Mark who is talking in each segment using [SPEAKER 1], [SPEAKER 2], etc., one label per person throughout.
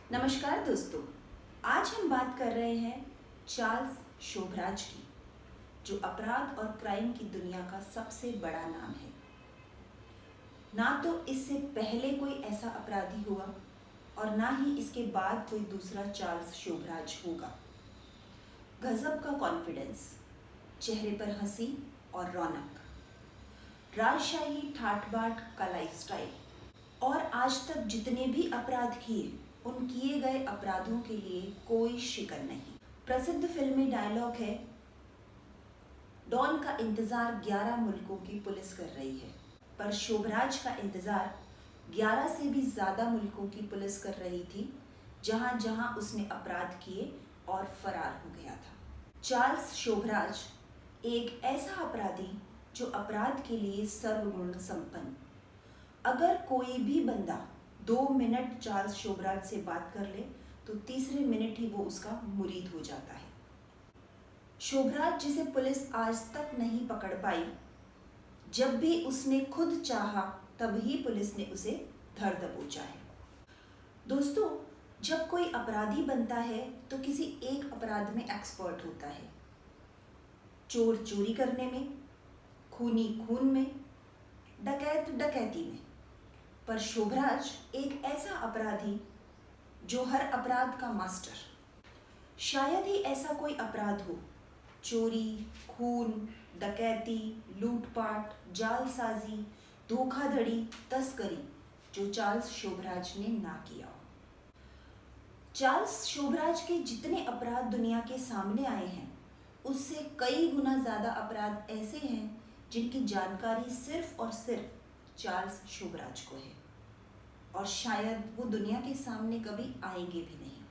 [SPEAKER 1] नमस्कार दोस्तों। आज हम बात कर रहे हैं चार्ल्स शोभराज की, जो अपराध और क्राइम की दुनिया का सबसे बड़ा नाम है। ना तो इससे पहले कोई ऐसा अपराधी हुआ और ना ही इसके बाद कोई दूसरा चार्ल्स शोभराज होगा। गजब का कॉन्फिडेंस, चेहरे पर हंसी और रौनक, राजशाही ठाट बाट का लाइफस्टाइल, और आज तक जितने भी अपराध किए उन किए गए अपराधों के लिए कोई शिकन नहीं। प्रसिद्ध फिल्मी डायलॉग है, डॉन का इंतजार 11 मुल्कों की पुलिस कर रही है, पर शोभराज का इंतजार 11 से भी ज्यादा मुल्कों की पुलिस कर रही थी, जहां जहां उसने अपराध किए और फरार हो गया था। चार्ल्स शोभराज एक ऐसा अपराधी जो अपराध के लिए सर्वगुण संपन्न। अगर कोई भी बंदा 2 मिनट चार्ल्स शोभराज से बात कर ले तो तीसरे मिनट ही वो उसका मुरीद हो जाता है। शोभराज, जिसे पुलिस आज तक नहीं पकड़ पाई, जब भी उसने खुद चाहा तब ही पुलिस ने उसे धर दबोचा है। दोस्तों, जब कोई अपराधी बनता है तो किसी एक अपराध में एक्सपर्ट होता है। चोर चोरी करने में, खूनी खून में, डकैत डकैती में। पर शोभराज एक ऐसा अपराधी जो हर अपराध का मास्टर। शायद ही ऐसा कोई अपराध हो, चोरी, खून, डकैती, लूटपाट, जालसाजी, धोखाधड़ी, तस्करी, जो चार्ल्स शोभराज ने ना किया हो। चार्ल्स शोभराज के जितने अपराध दुनिया के सामने आए हैं, उससे कई गुना ज्यादा अपराध ऐसे हैं जिनकी जानकारी सिर्फ और सिर्फ चार्ल्स शोभराज को है, और शायद वो दुनिया के सामने कभी आएंगे भी नहीं।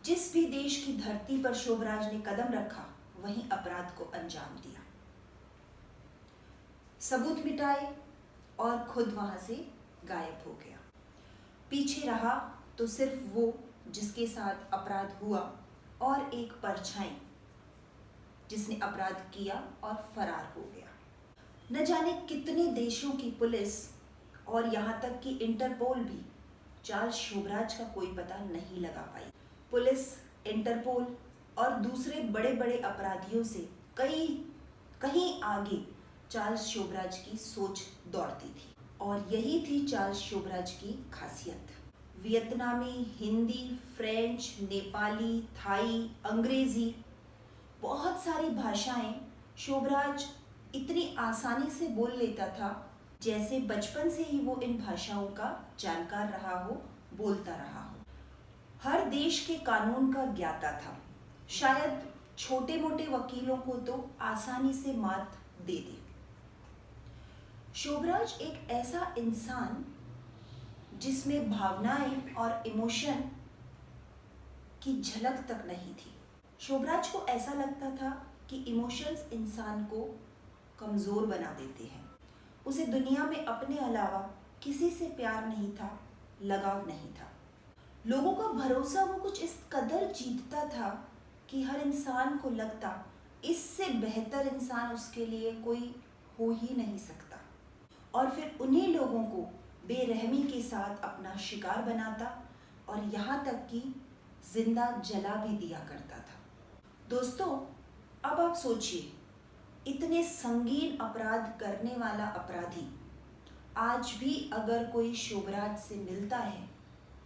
[SPEAKER 1] जिस भी देश की धरती पर शोभराज ने कदम रखा, वहीं अपराध को अंजाम दिया, सबूत मिटाए और खुद वहां से गायब हो गया। पीछे रहा तो सिर्फ वो जिसके साथ अपराध हुआ, और एक परछाई जिसने अपराध किया और फरार हो गया। न जाने कितने देशों की पुलिस और यहाँ तक कि इंटरपोल भी चार्ल्स शोभराज का कोई पता नहीं लगा पाई। पुलिस, इंटरपोल और दूसरे बड़े बड़े अपराधियों से कहीं आगे चार्ल्स शोभराज की सोच दौड़ती थी, और यही थी चार्ल्स शोभराज की खासियत। वियतनामी, हिंदी, फ्रेंच, नेपाली, थाई, अंग्रेजी, बहुत सारी भाषाएं शोभराज इतनी आसानी से बोल लेता था, जैसे बचपन से ही वो इन भाषाओं का जानकार रहा हो, बोलता रहा हो। हर देश के कानून का ज्ञाता था। शायद छोटे मोटे वकीलों को तो आसानी से मात दे दे। शोभराज एक ऐसा इंसान जिसमें भावनाएं और इमोशन की झलक तक नहीं थी। शोभराज को ऐसा लगता था कि इमोशंस इंसान को कमजोर बना देते हैं। उसे दुनिया में अपने अलावा किसी से प्यार नहीं था, लगाव नहीं था। लोगों का भरोसा वो कुछ इस कदर जीतता था कि हर इंसान को लगता इससे बेहतर इंसान उसके लिए कोई हो ही नहीं सकता, और फिर उन्हीं लोगों को बेरहमी के साथ अपना शिकार बनाता और यहाँ तक कि जिंदा जला भी दिया करता था। दोस्तों, अब आप सोचिए, इतने संगीन अपराध करने वाला अपराधी आज भी अगर कोई शोभराज से मिलता है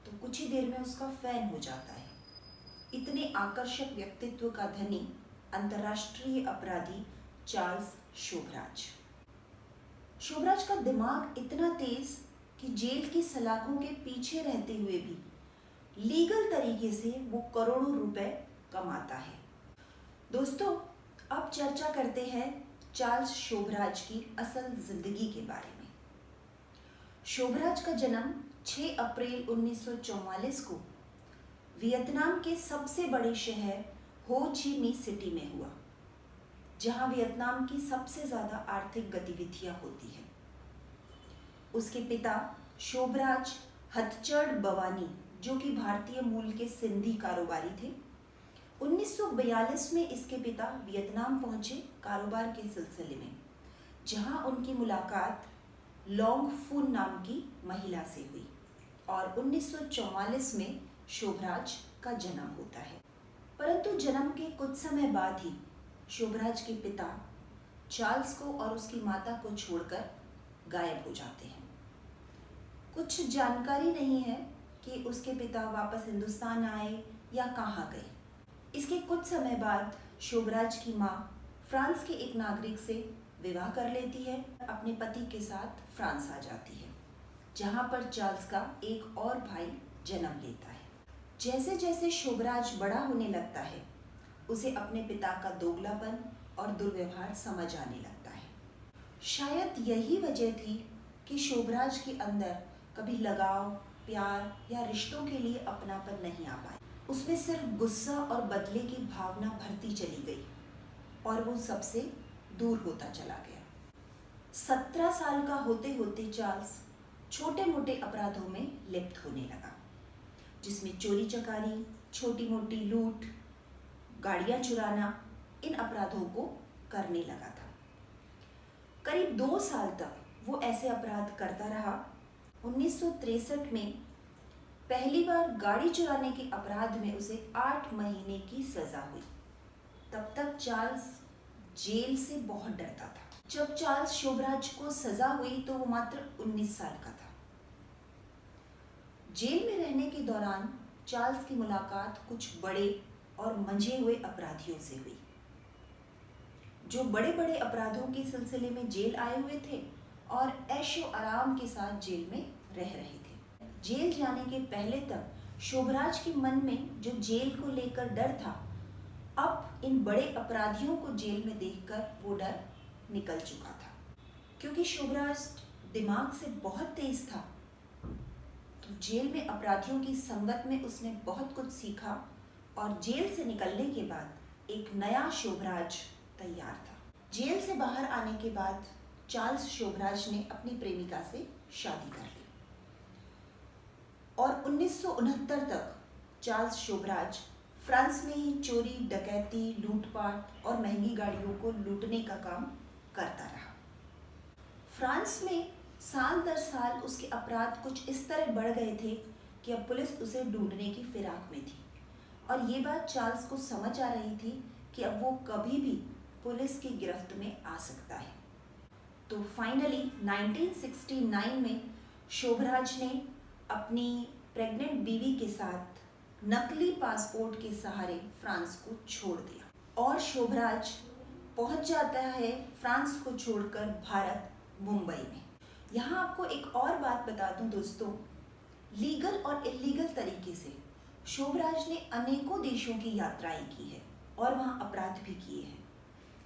[SPEAKER 1] तो कुछ ही देर में उसका फैन हो जाता है। इतने आकर्षक व्यक्तित्व का धनी अंतर्राष्ट्रीय अपराधी चार्ल्स शोभराज। शोभराज का दिमाग इतना तेज कि जेल की सलाखों के पीछे रहते हुए भी लीगल तरीके से वो करोड़ों रुपए कमाता है। दोस्तों, अब चर्चा करते हैं चार्ल्स शोभराज की असल जिंदगी के बारे में। शोभराज का जन्म 6 अप्रैल 1944 को वियतनाम के सबसे बड़े शहर हो ची मिन्ह सिटी में हुआ, जहां वियतनाम की सबसे ज्यादा आर्थिक गतिविधियां होती हैं। उसके पिता शोभराज हथचड़ बवानी, जो कि भारतीय मूल के सिंधी कारोबारी थे। 1942 में इसके पिता वियतनाम पहुंचे कारोबार के सिलसिले में, जहां उनकी मुलाकात लोंग फुन नाम की महिला से हुई, और 1944 में शोभराज का जन्म होता है। परंतु जन्म के कुछ समय बाद ही शोभराज के पिता चार्ल्स को और उसकी माता को छोड़कर गायब हो जाते हैं। कुछ जानकारी नहीं है कि उसके पिता वापस हिंदुस्तान आए या कहाँ गए। इसके कुछ समय बाद शोभराज की माँ फ्रांस के एक नागरिक से विवाह कर लेती है, अपने पति के साथ फ्रांस आ जाती है, जहाँ पर चार्ल्स का एक और भाई जन्म लेता है। जैसे जैसे शोभराज बड़ा होने लगता है, उसे अपने पिता का दोगलापन और दुर्व्यवहार समझ आने लगता है। शायद यही वजह थी कि शोभराज के अंदर कभी लगाव, प्यार या रिश्तों के लिए अपनापन नहीं आ पाया। उसमें सिर्फ गुस्सा और बदले की भावना भरती चली गई और वो सबसे दूर होता चला गया। 17 साल का होते होते चार्ल्स छोटे मोटे अपराधों में लिप्त होने लगा, जिसमें चोरी चकारी, छोटी मोटी लूट, गाड़ियां चुराना, इन अपराधों को करने लगा था। करीब 2 साल तक वो ऐसे अपराध करता रहा। 1963 में पहली बार गाड़ी चुराने के अपराध में उसे 8 महीने की सजा हुई। तब तक चार्ल्स जेल से बहुत डरता था। जब चार्ल्स शोभराज को सजा हुई तो वो मात्र 19 साल का था। जेल में रहने के दौरान चार्ल्स की मुलाकात कुछ बड़े और मंझे हुए अपराधियों से हुई, जो बड़े बड़े अपराधों के सिलसिले में जेल आए हुए थे और ऐशो आराम के साथ जेल में रह रहे थे। जेल जाने के पहले तक शोभराज के मन में जो जेल को लेकर डर था, अब इन बड़े अपराधियों को जेल में देखकर वो डर निकल चुका था। क्योंकि शोभराज दिमाग से बहुत तेज था, तो जेल में अपराधियों की संगत में उसने बहुत कुछ सीखा और जेल से निकलने के बाद एक नया शोभराज तैयार था। जेल से बाहर आने के बाद चार्ल्स शोभराज ने अपनी प्रेमिका से शादी कर ली और 1969 तक चार्ल्स शोभराज फ्रांस में ही चोरी, डकैती, लूटपाट और महंगी गाड़ियों को लूटने का काम करता रहा। फ्रांस में साल दर साल उसके अपराध कुछ इस तरह बढ़ गए थे कि अब पुलिस उसे ढूंढने की फिराक में थी और ये बात चार्ल्स को समझ आ रही थी कि अब वो कभी भी पुलिस की गिरफ्त में आ सकता है। तो फाइनली 1969 में शोभराज ने अपनी प्रेग्नेंट बीवी के साथ नकली पासपोर्ट के सहारे फ्रांस को छोड़ दिया और शोभराज पहुंच जाता है फ्रांस को छोड़कर भारत, मुंबई में। यहाँ आपको एक और बात बता दूं दोस्तों, लीगल और इलीगल तरीके से शोभराज ने अनेकों देशों की यात्राएं की है और वहाँ अपराध भी किए हैं,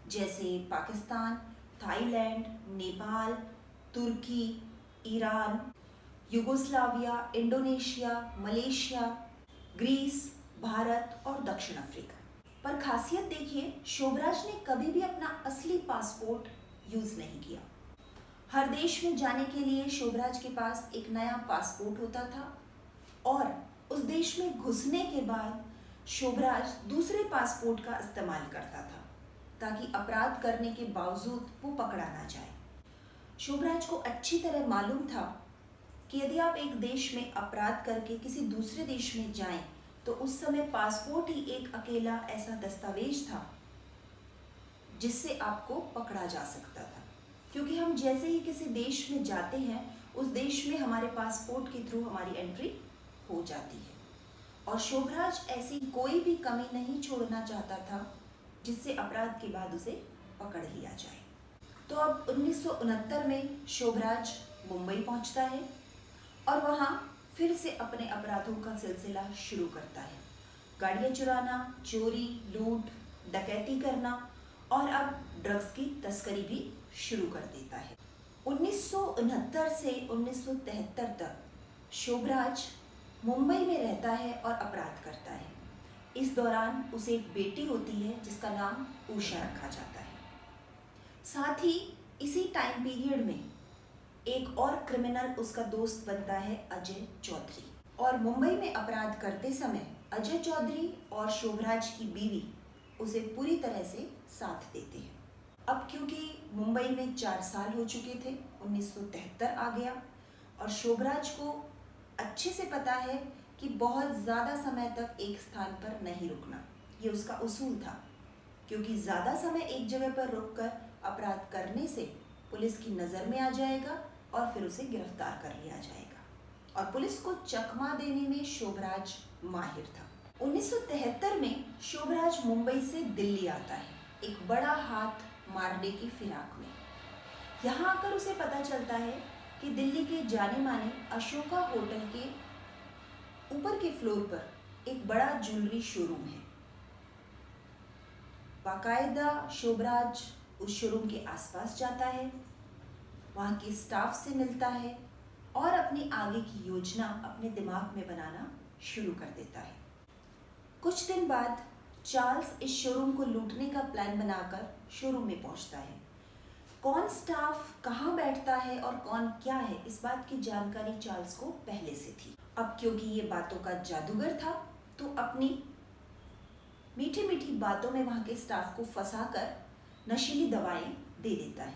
[SPEAKER 1] जैसे पाकिस्तान, थाईलैंड, नेपाल, तुर्की, Iran, Yugoslavia, Indonesia, Malaysia, Greece, Bharat और दक्षिण अफ्रीका। पर खासियत देखिए, शोभराज ने कभी भी अपना असली पासपोर्ट यूज नहीं किया। हर देश में जाने के लिए शोभराज के पास एक नया पासपोर्ट होता था और उस देश में घुसने के बाद शोभराज दूसरे पासपोर्ट का इस्तेमाल करता था ताकि अपराध करने के बावजूद वो पकड़ा ना जाए। शोभराज को अच्छी तरह मालूम था कि यदि आप एक देश में अपराध करके किसी दूसरे देश में जाएं, तो उस समय पासपोर्ट ही एक अकेला ऐसा दस्तावेज था जिससे आपको पकड़ा जा सकता था। क्योंकि हम जैसे ही किसी देश में जाते हैं, उस देश में हमारे पासपोर्ट के थ्रू हमारी एंट्री हो जाती है और शोभराज ऐसी कोई भी कमी नहीं छोड़ना चाहता था जिससे अपराध के बाद उसे पकड़ लिया जाए। तो अब 1969 में शोभराज मुंबई पहुंचता है और वहाँ फिर से अपने अपराधों का सिलसिला शुरू करता है। गाड़ियाँ चुराना, चोरी, लूट, डकैती करना और अब ड्रग्स की तस्करी भी शुरू कर देता है। 1969 से 1973 तक शोभराज मुंबई में रहता है और अपराध करता है। इस दौरान उसे एक बेटी होती है जिसका नाम उषा रखा जाता है। साथ ही इसी टाइम पीरियड में एक और क्रिमिनल उसका दोस्त बनता है, अजय चौधरी। और मुंबई में अपराध करते समय अजय चौधरी और शोभराज की बीवी उसे पूरी तरह से साथ देते हैं। अब क्योंकि मुंबई में 4 साल हो चुके थे, 1973 आ गया और शोभराज को अच्छे से पता है कि बहुत ज़्यादा समय तक एक स्थान पर नहीं रुकना। ये उसका उसूल था, क्योंकि ज़्यादा समय एक जगह पर रुककर अपराध करने से पुलिस की नज़र में आ जाएगा और फिर उसे गिरफ्तार कर लिया जाएगा। और पुलिस को चकमा देने में शोभराज माहिर था। 1973 में शोभराज मुंबई से दिल्ली आता है, एक बड़ा हाथ मारने की फिराक में। यहाँ आकर उसे पता चलता है कि दिल्ली के जाने माने अशोका होटल के ऊपर के फ्लोर पर एक बड़ा ज्वेलरी शोरूम है। बाकायदा शोभराज उस शोरूम के आसपास जाता है, वहाँ के स्टाफ से मिलता है और अपनी आगे की योजना अपने दिमाग में बनाना शुरू कर देता है। कुछ दिन बाद चार्ल्स इस शोरूम को लूटने का प्लान बनाकर शोरूम में पहुंचता है। कौन स्टाफ कहाँ बैठता है और कौन क्या है, इस बात की जानकारी चार्ल्स को पहले से थी। अब क्योंकि ये बातों का जादूगर था, तो अपनी मीठी मीठी बातों में वहाँ के स्टाफ को फंसाकर नशीली दवाएं दे देता है।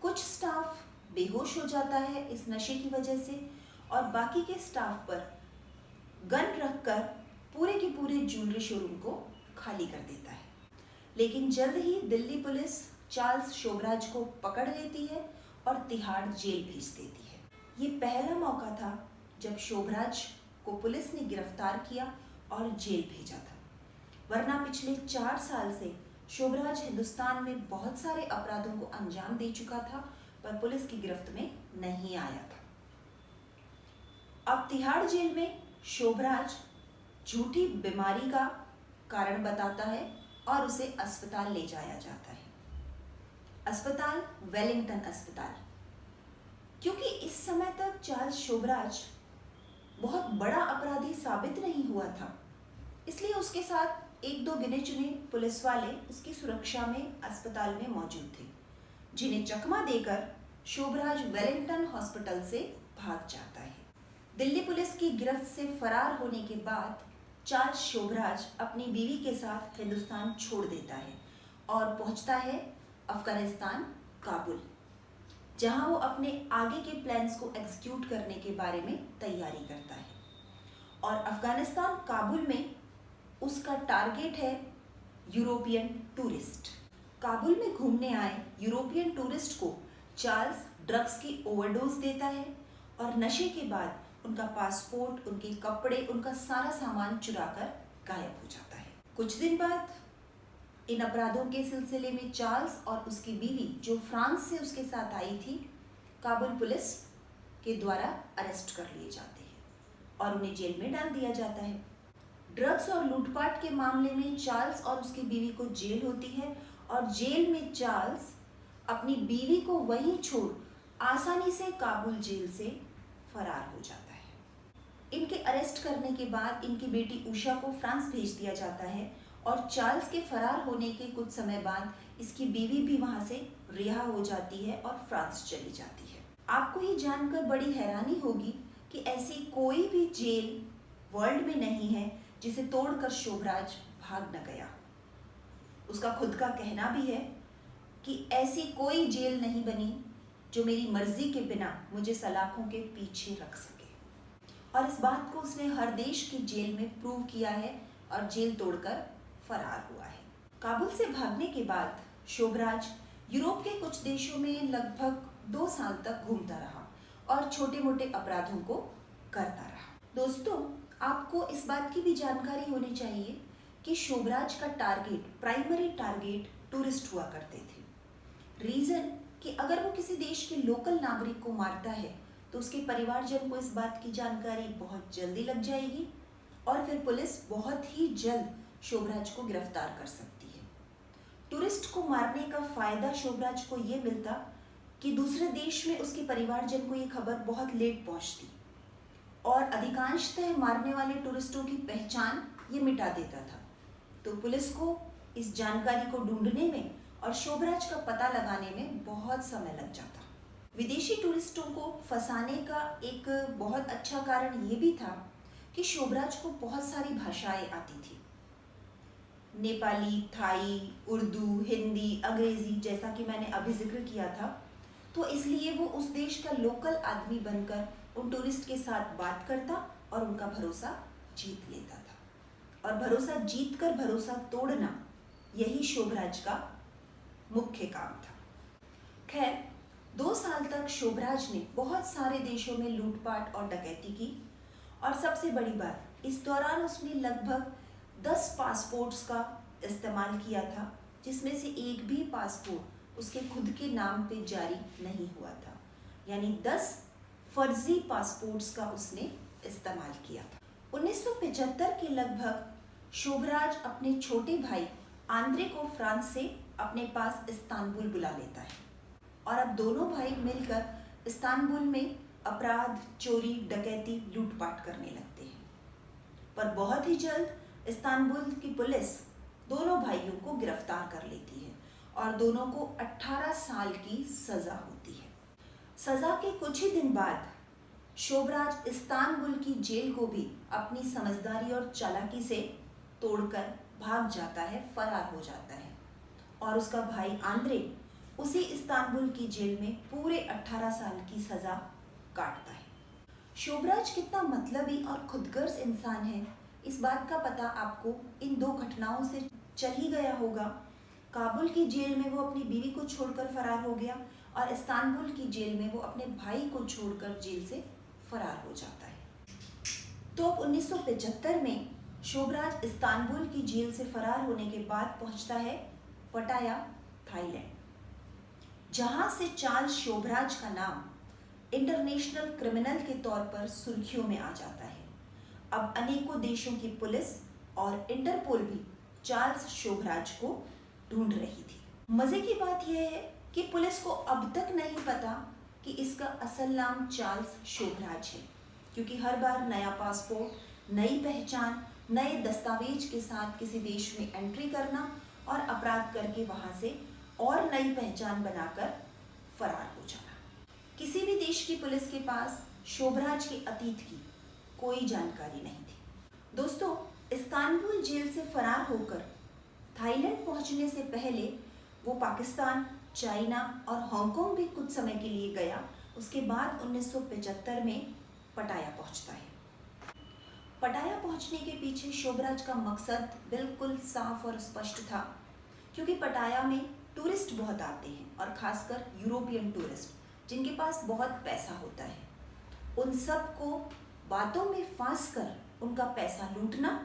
[SPEAKER 1] कुछ स्टाफ बेहोश हो जाता है इस नशे की वजह से और बाकी के स्टाफ पर गन रखकर पूरे के पूरे ज्वेलरी शोरूम को खाली कर देता है। लेकिन जल्द ही दिल्ली पुलिस चार्ल्स शोभराज को पकड़ लेती है और तिहाड़ जेल भेज देती है। ये पहला मौका था जब शोभराज को पुलिस ने गिरफ्तार किया और जेल भेजा था, वरना पिछले 4 साल से शोभराज हिंदुस्तान में बहुत सारे अपराधों को अंजाम दे चुका था, पर पुलिस की गिरफ्त में नहीं आया था। अब तिहाड़ जेल में शोभराज झूठी बीमारी का कारण बताता है और उसे अस्पताल ले जाया जाता है। अस्पताल वेलिंगटन अस्पताल। क्योंकि इस समय तक चार्ल्स शोभराज बहुत बड़ा अपराधी साबित नहीं हुआ था, इसलिए उसके साथ 1-2 गिने चुने पुलिस वाले उसकी सुरक्षा में अस्पताल में मौजूद थे, जिन्हें चकमा देकर शोभराज वेलिंगटन हॉस्पिटल से भाग जाता है। दिल्ली पुलिस की गिरफ्त से फरार होने के बाद चार्ल्स शोभराज अपनी बीवी के साथ हिंदुस्तान छोड़ देता है और पहुंचता है अफगानिस्तान काबुल, जहां वो अपने आगे के प्लान्स को एग्जीक्यूट करने के बारे में तैयारी करता है। और अफगानिस्तान काबुल में उसका टारगेट है यूरोपियन टूरिस्ट। काबुल में घूमने आए यूरोपियन टूरिस्ट को चार्ल्स ड्रग्स की ओवरडोज देता है और नशे के बाद उनका पासपोर्ट, उनके कपड़े, उनका सारा सामान चुराकर गायब हो जाता है। कुछ दिन बाद इन अपराधों के सिलसिले में चार्ल्स और उसकी बीवी, जो फ्रांस से उसके साथ आई थी, काबुल पुलिस के द्वारा अरेस्ट कर लिए जाते हैं और उन्हें जेल में डाल दिया जाता है। ड्रग्स और लूटपाट के मामले में चार्ल्स और उसकी बीवी को जेल होती है और जेल में चार्ल्स अपनी बीवी को वहीं छोड़ आसानी से काबुल जेल से फरार हो जाता है। इनके अरेस्ट करने के बाद इनकी बेटी उषा को फ्रांस भेज दिया जाता है और चार्ल्स के फरार होने के कुछ समय बाद इसकी बीवी भी वहां से रिहा हो जाती है और फ्रांस चली जाती है। आपको ये जानकर बड़ी हैरानी होगी कि ऐसी कोई भी जेल वर्ल्ड में नहीं है जिसे तोड़कर शोभराज भाग न गया। उसका खुद का कहना भी है कि ऐसी कोई जेल नहीं बनी जो मेरी मर्जी के बिना मुझे सलाखों के पीछे रख सके, और इस बात को उसने हर देश की जेल में प्रूव किया है और जेल तोड़कर फरार हुआ है। काबुल से भागने के बाद शोभराज यूरोप के कुछ देशों में लगभग 2 साल तक घूमता रहा और छोटे मोटे अपराधों को करता रहा। दोस्तों, आपको इस बात की भी जानकारी होनी चाहिए कि शोभराज का प्राइमरी टारगेट टूरिस्ट हुआ करते थे। रीज़न कि अगर वो किसी देश के लोकल नागरिक को मारता है तो उसके परिवारजन को इस बात की जानकारी बहुत जल्दी लग जाएगी और फिर पुलिस बहुत ही जल्द शोभराज को गिरफ्तार कर सकती है। टूरिस्ट को मारने का फायदा शोभराज को ये मिलता कि दूसरे देश में उसके परिवारजन को ये खबर बहुत लेट पहुंचती और अधिकांशतः मारने वाले टूरिस्टों की पहचान ये मिटा देता था। तो पुलिस को इस जानकारी को ढूंढने में और शोभराज का पता लगाने में बहुत समय लग जाता। विदेशी टूरिस्टों को फंसाने का एक बहुत अच्छा कारण ये भी था कि शोभराज को बहुत सारी भाषाएं आती थी। नेपाली, थाई, उर्दू, हिंदी, अंग्रेजी, जैसा कि मैंने अभी जिक्र किया था। तो इसलिए वो उस देश का लोकल आदमी बनकर उन टूरिस्ट के साथ बात करता और उनका भरोसा जीत लेता था। और भरोसा जीतकर भरोसा तोड़ना, यही शोभराज का मुख्य काम था। खैर, 2 साल तक शोभराज ने बहुत सारे देशों में लूटपाट और डकैती की, और सबसे बड़ी बात, इस दौरान उसने लगभग 10 पासपोर्ट्स का इस्तेमाल किया था, जिसमें से एक भी पासपोर्ट उसके खुद के नाम पे जारी नहीं हुआ था। यानी 10 फर्जी पासपोर्ट्स का उसने इस्तेमाल किया था। 1975 के लगभग शोभराज अपने छोटे भाई आंद्रे को फ्रांस से अपने पास इस्तांबुल बुला लेता है, और अब दोनों भाई मिलकर इस्तांबुल में अपराध, चोरी, डकैती, लूटपाट करने लगते हैं। पर बहुत ही जल्द इस्तांबुल की पुलिस दोनों भाइयों को गिरफ्तार कर लेती है, और दोनों को 18 साल की सजा होती है। सजा के कुछ ही दिन बाद शोभराज इस्तांबुल की जेल को भी अपनी समझदारी और चालाकी से तोड़कर भाग जाता है, फरार हो जाता है, और उसका भाई आंद्रे उसी इस्तांबुल की जेल में पूरे 18 साल की सजा काटता है। शोभराज कितना मतलबी और खुदगर्ज इंसान है, इस बात का पता आपको इन 2 घटनाओं से चल ही गया होगा। काबुल की जेल में वो अपनी बीवी को छोड़कर फरार हो गया, और इस्तांबुल की जेल में वो अपने भाई को छोड़कर जेल से फरार हो जाता है। तो अब 1975 में शोभराज इस्तांबुल की जेल से फरार होने के बाद पहुंचता है पटाया, थाईलैंड, जहां से चार्ल्स शोभराज का नाम इंटरनेशनल क्रिमिनल के तौर पर सुर्खियों में आ जाता है। अब अनेकों देशों की पुलिस और इंटरपोल भी चार्ल्स शोभराज को ढूंढ रही थी। मजे की बात यह है कि पुलिस को अब तक नहीं पता कि इसका असल नाम चार्ल्स शोभराज है, क्योंकि हर बार नया पासपोर्ट, नई पहचान, नए दस्तावेज के साथ किसी देश में एंट्री करना और अपराध करके वहां से और नई पहचान बनाकर फरार हो जाना। किसी भी देश की पुलिस के पास शोभराज के अतीत की कोई जानकारी नहीं थी। दोस्तों, इस्तांबुल जेल से फरार होकर थाईलैंड पहुंचने से पहले वो पाकिस्तान, चाइना और हांगकांग भी कुछ समय के लिए गया। उसके बाद 1975 में पटाया पहुंचता है। पटाया पहुंचने के पीछे शोभराज का मकसद बिल्कुल साफ और स्पष्ट था, क्योंकि पटाया में टूरिस्ट बहुत आते हैं, और खासकर यूरोपियन टूरिस्ट जिनके पास बहुत पैसा होता है। उन सब को बातों में फांस कर उनका पैसा लूटना,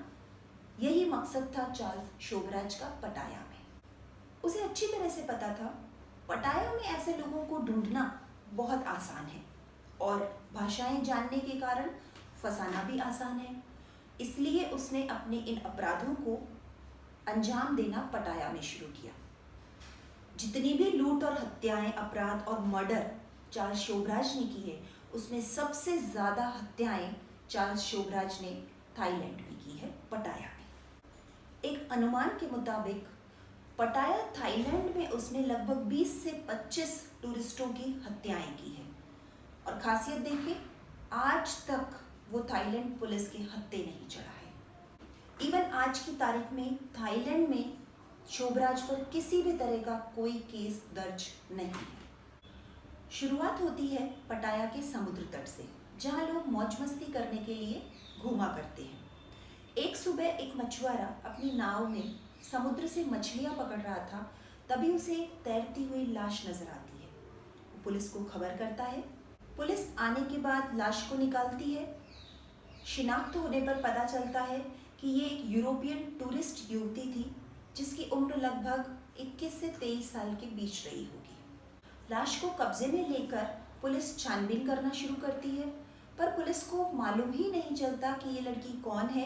[SPEAKER 1] यही मकसद था चार्ल्स शोभराज का पटाया में। उसे अच्छी तरह से पता था पटाया में ऐसे लोगों को ढूंढना बहुत आसान है, और भाषाएं जानने के कारण फंसाना भी आसान है। इसलिए उसने अपने इन अपराधों को अंजाम देना पटाया में शुरू किया। जितनी भी लूट और हत्याएं, अपराध और मर्डर चार्ल्स शोभराज ने की है, उसमें सबसे ज़्यादा हत्याएं चार्ल्स शोभराज ने थाईलैंड में की है, पटाया में। एक अनुमान के मुताबिक पटाया, थाईलैंड में उसने लगभग 20 से 25 टूरिस्टों की हत्याएं की है। और खासियत देखें, आज तक वो थाईलैंड पुलिस के हत्थे नहीं चढ़ा है। इवन आज की तारीख में थाईलैंड में शोभराज पर किसी भी तरह का कोई केस दर्ज नहीं है। शुरुआत होती है पटाया के समुद्र तट से, जहाँ लोग मौज मस्ती करने के लिए घूमा करते हैं। एक सुबह एक मछुआरा अपनी नाव में समुद्र से मछलियाँ पकड़ रहा था, तभी उसे तैरती हुई लाश नजर आती है। वो पुलिस को खबर करता है। पुलिस आने के बाद लाश को निकालती है। शिनाख्त होने पर पता चलता है कि ये एक यूरोपियन टूरिस्ट युवती थी, जिसकी उम्र लगभग 21 से 23 साल के बीच रही होगी। लाश को कब्जे में लेकर पुलिस छानबीन करना शुरू करती है, पर पुलिस को मालूम ही नहीं चलता कि ये लड़की कौन है,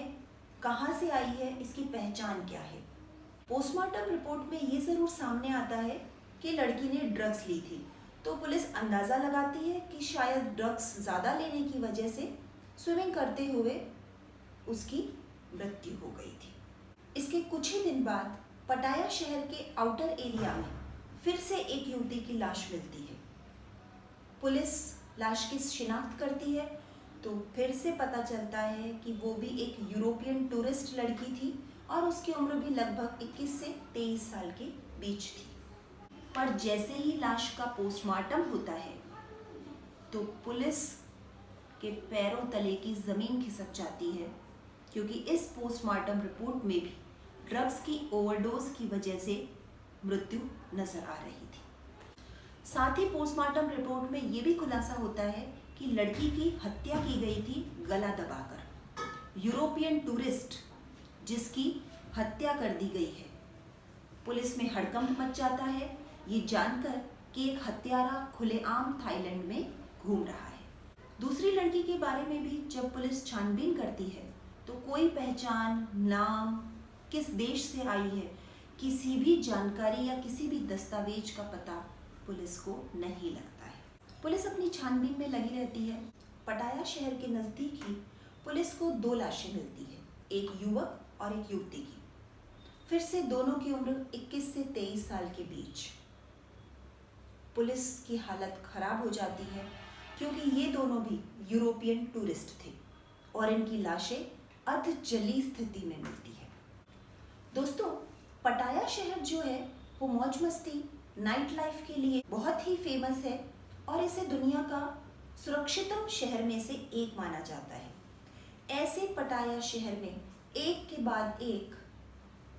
[SPEAKER 1] कहाँ से आई है, इसकी पहचान क्या है। पोस्टमार्टम रिपोर्ट में ये ज़रूर सामने आता है कि लड़की ने ड्रग्स ली थी, तो पुलिस अंदाज़ा लगाती है कि शायद ड्रग्स ज़्यादा लेने की वजह से स्विमिंग करते हुए उसकी मृत्यु हो गई थी। इसके कुछ ही दिन बाद पटाया शहर के आउटर एरिया में फिर से एक युवती की लाश मिलती है। पुलिस लाश की शिनाख्त करती है, तो फिर से पता चलता है कि वो भी एक यूरोपियन टूरिस्ट लड़की थी, और उसकी उम्र भी लगभग 21 से 23 साल के बीच थी। पर जैसे ही लाश का पोस्टमार्टम होता है, तो पुलिस के पैरों तले की ज़मीन खिसक जाती है, क्योंकि इस पोस्टमार्टम रिपोर्ट में भी ड्रग्स की ओवरडोज की वजह से मृत्यु नजर आ रही थी। साथ ही पोस्टमार्टम रिपोर्ट में ये भी खुलासा होता है कि लड़की की हत्या की गई थी गला दबाकर। यूरोपियन टूरिस्ट जिसकी हत्या कर दी गई है। पुलिस में हड़कंप मच जाता है ये जानकर कि एक हत्यारा खुलेआम थाईलैंड में घूम रहा है। दूसरी लड़की के बारे में भी जब पुलिस छानबीन करती है तो कोई पहचान, नाम, किस देश से आई है, किसी भी जानकारी या किसी भी दस्तावेज का पता पुलिस को नहीं लगता है। पुलिस अपनी छानबीन में लगी रहती है। पटाया शहर के नज़दीक ही पुलिस को 2 लाशें मिलती है, एक युवक और एक युवती की। फिर से दोनों की उम्र 21 से 23 साल के बीच। पुलिस की हालत खराब हो जाती है क्योंकि ये दोनों भी यूरोपियन टूरिस्ट थे और इनकी लाशें अर्ध जली स्थिति में मिलती है। दोस्तों, पटाया शहर जो है वो मौज मस्ती, नाइट लाइफ के लिए बहुत ही फेमस है और इसे दुनिया का सुरक्षितम शहर में से एक माना जाता है। ऐसे पटाया शहर में एक के बाद एक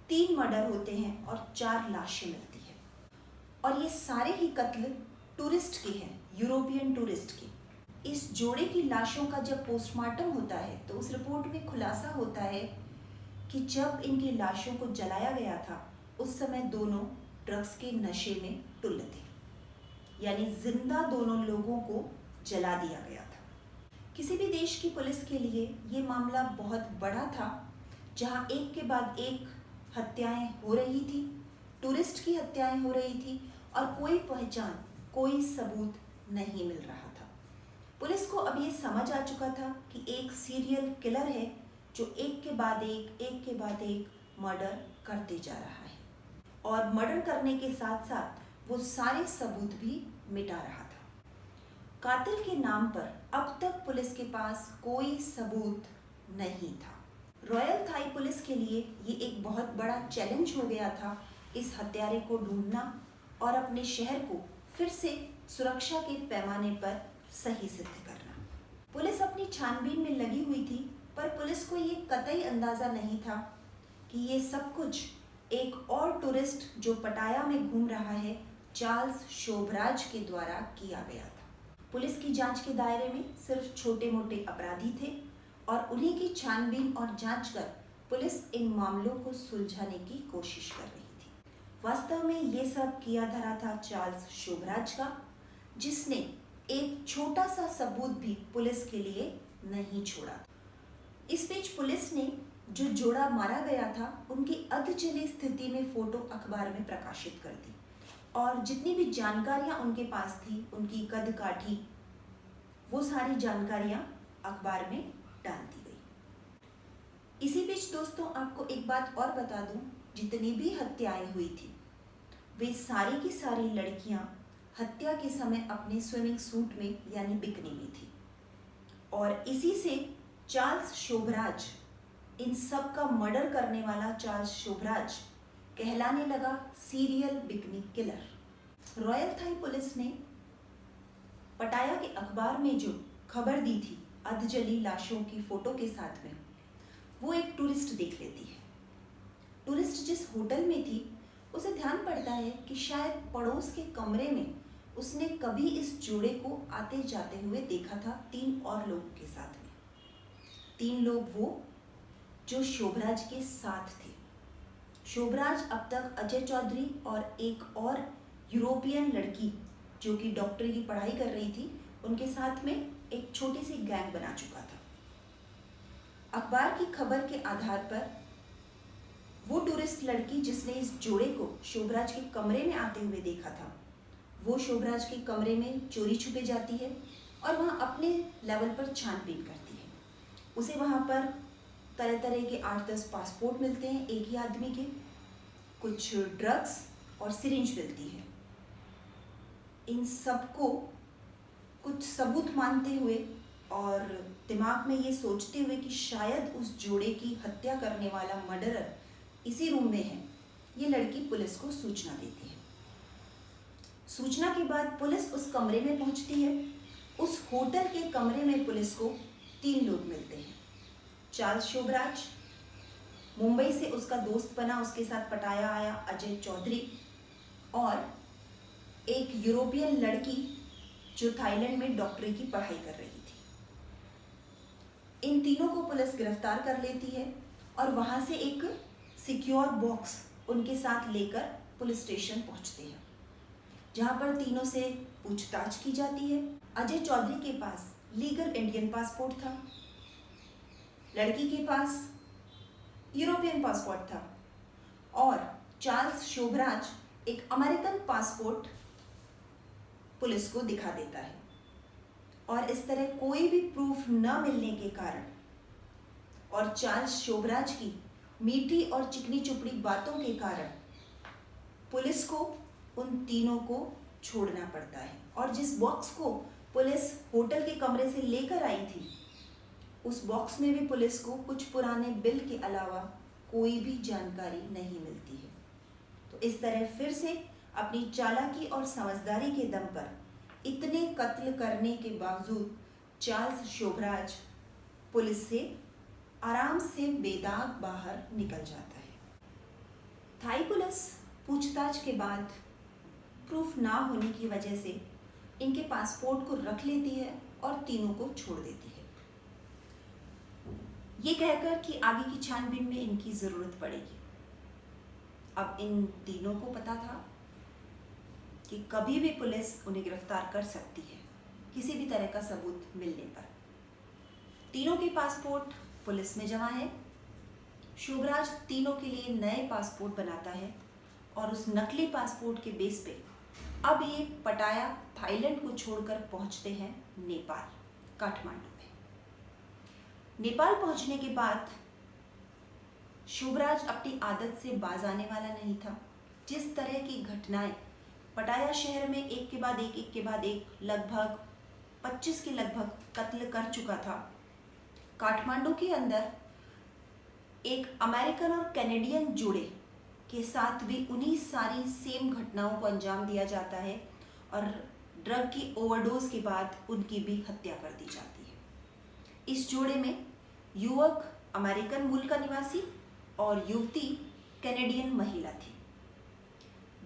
[SPEAKER 1] 3 मर्डर होते हैं और 4 लाशें मिलती है और ये सारे ही कत्ल टूरिस्ट के हैं, यूरोपियन टूरिस्ट के। इस जोड़े की लाशों का जब पोस्टमार्टम होता है तो उस रिपोर्ट में खुलासा होता है कि जब इनकी लाशों को जलाया गया था उस समय दोनों ड्रग्स के नशे में टुल्ल थे, यानी जिंदा दोनों लोगों को जला दिया गया था। किसी भी देश की पुलिस के लिए ये मामला बहुत बड़ा था, जहां एक के बाद एक हत्याएं हो रही थी, टूरिस्ट की हत्याएं हो रही थी और कोई पहचान, कोई सबूत नहीं मिल रहा था। पुलिस को अब ये समझ आ चुका था कि एक सीरियल किलर है जो एक के बाद एक मर्डर करते जा रहा है और मर्डर करने के साथ साथ वो सारे सबूत भी मिटा रहा था। कातिल के नाम पर अब तक पुलिस के पास कोई सबूत नहीं था। रॉयल थाई पुलिस के लिए ये एक बहुत बड़ा चैलेंज हो गया था, इस हत्यारे को ढूंढना और अपने शहर को फिर से सुरक्षा के पैमाने पर सही सिद्ध करना। पुलिस अपनी छानबीन में लगी हुई थी, पर पुलिस को ये कतई अंदाजा नहीं था कि ये सब कुछ एक और टूरिस्ट जो पटाया में घूम रहा है, चार्ल्स शोभराज के द्वारा किया गया था। पुलिस की जांच के दायरे में सिर्फ छोटे मोटे अपराधी थे और उन्हीं की छानबीन और जांच कर पुलिस इन मामलों को सुलझाने की कोशिश कर रही थी। वास्तव में ये सब किया धरा था चार्ल्स शोभराज का, जिसने एक छोटा सा सबूत भी पुलिस के लिए नहीं छोड़ा। इस बीच पुलिस ने जो जोड़ा मारा गया था उनकी अधजली स्थिति में फोटो अखबार में प्रकाशित कर दी और जितनी भी जानकारियां उनके पास थी, उनकी कद काठी, वो सारी जानकारियां अखबार में डाल दी गई। इसी बीच दोस्तों, आपको एक बात और बता दूं, जितनी भी हत्याएं हुई थी वे सारी की सारी लड़कियां हत्या के समय अपने स्विमिंग सूट में यानी बिकनी में थी और इसी से चार्ल्स शोभराज, इन सब का मर्डर करने वाला चार्ल्स शोभराज कहलाने लगा serial bikini killer. Royal Thai police ने पटाया के अखबार में जो खबर दी थी अधजली लाशों की फोटो के साथ में, वो एक टूरिस्ट देख लेती है। टूरिस्ट जिस होटल में थी उसे ध्यान पड़ता है कि शायद पड़ोस के कमरे में उसने कभी इस जोड़े को आते जाते हुए देखा था 3 और लोगों के साथ में। 3 लोग वो जो शोभराज के साथ थे। शोभराज अब तक अजय चौधरी और एक और यूरोपियन लड़की जो कि डॉक्टरी की पढ़ाई कर रही थी, उनके साथ में एक छोटी सी गैंग बना चुका था। अखबार की खबर के आधार पर वो टूरिस्ट लड़की जिसने इस जोड़े को शोभराज के कमरे में आते हुए देखा था, वो शोभराज के कमरे में चोरी छुपे जाती है और वहाँ अपने लेवल पर छानबीन करती है। उसे वहाँ पर तरह तरह के 8-10 पासपोर्ट मिलते हैं एक ही आदमी के, कुछ ड्रग्स और सिरिंज मिलती है। इन सबको कुछ सबूत मानते हुए और दिमाग में ये सोचते हुए कि शायद उस जोड़े की हत्या करने वाला मर्डरर इसी रूम में है, ये लड़की पुलिस को सूचना देती है। सूचना के बाद पुलिस उस कमरे में पहुंचती है। उस होटल के कमरे में पुलिस को 3 लोग मिलते हैं। चार्ल्स शोभराज, मुंबई से उसका दोस्त बना, उसके साथ पटाया आया अजय चौधरी, और एक यूरोपियन लड़की जो थाईलैंड में डॉक्टरी की पढ़ाई कर रही थी। इन तीनों को पुलिस गिरफ्तार कर लेती है और वहां से एक सिक्योर बॉक्स उनके साथ लेकर पुलिस स्टेशन पहुंचते हैं, जहां पर तीनों से पूछताछ की जाती है। अजय चौधरी के पास लीगल इंडियन पासपोर्ट था, लड़की के पास यूरोपियन पासपोर्ट था, और चार्ल्स शोभराज एक अमेरिकन पासपोर्ट पुलिस को दिखा देता है। और इस तरह कोई भी प्रूफ न मिलने के कारण और चार्ल्स शोभराज की मीठी और चिकनी चुपड़ी बातों के कारण पुलिस को उन तीनों को छोड़ना पड़ता है। और जिस बॉक्स को पुलिस होटल के कमरे से लेकर आई थी, उस बॉक्स में भी पुलिस को कुछ पुराने बिल के अलावा कोई भी जानकारी नहीं मिलती है। तो इस तरह फिर से अपनी चालाकी और समझदारी के दम पर इतने कत्ल करने के बावजूद चार्ल्स शोभराज पुलिस से आराम से बेदाग बाहर निकल जाता है। थाई पुलिस पूछताछ के बाद प्रूफ ना होने की वजह से इनके पासपोर्ट को रख लेती है और तीनों को छोड़ देती है, ये कहकर कि आगे की छानबीन में इनकी जरूरत पड़ेगी। अब इन तीनों को पता था कि कभी भी पुलिस उन्हें गिरफ्तार कर सकती है किसी भी तरह का सबूत मिलने पर। तीनों के पासपोर्ट पुलिस में जमा है। शोभराज तीनों के लिए नए पासपोर्ट बनाता है और उस नकली पासपोर्ट के बेस पे अब ये पटाया थाईलैंड को छोड़कर पहुंचते हैं नेपाल, काठमांडू में। नेपाल पहुंचने के बाद शोभराज अपनी आदत से बाज आने वाला नहीं था। जिस तरह की घटनाएं पटाया शहर में एक के बाद एक लगभग 25 के लगभग कत्ल कर चुका था, काठमांडू के अंदर एक अमेरिकन और कैनेडियन जोड़े के साथ भी उन्हीं सारी सेम घटनाओं को अंजाम दिया जाता है और ड्रग की ओवरडोज के बाद उनकी भी हत्या कर दी जाती है। इस जोड़े में युवक अमेरिकन मूल का निवासी और युवती कैनेडियन महिला थी।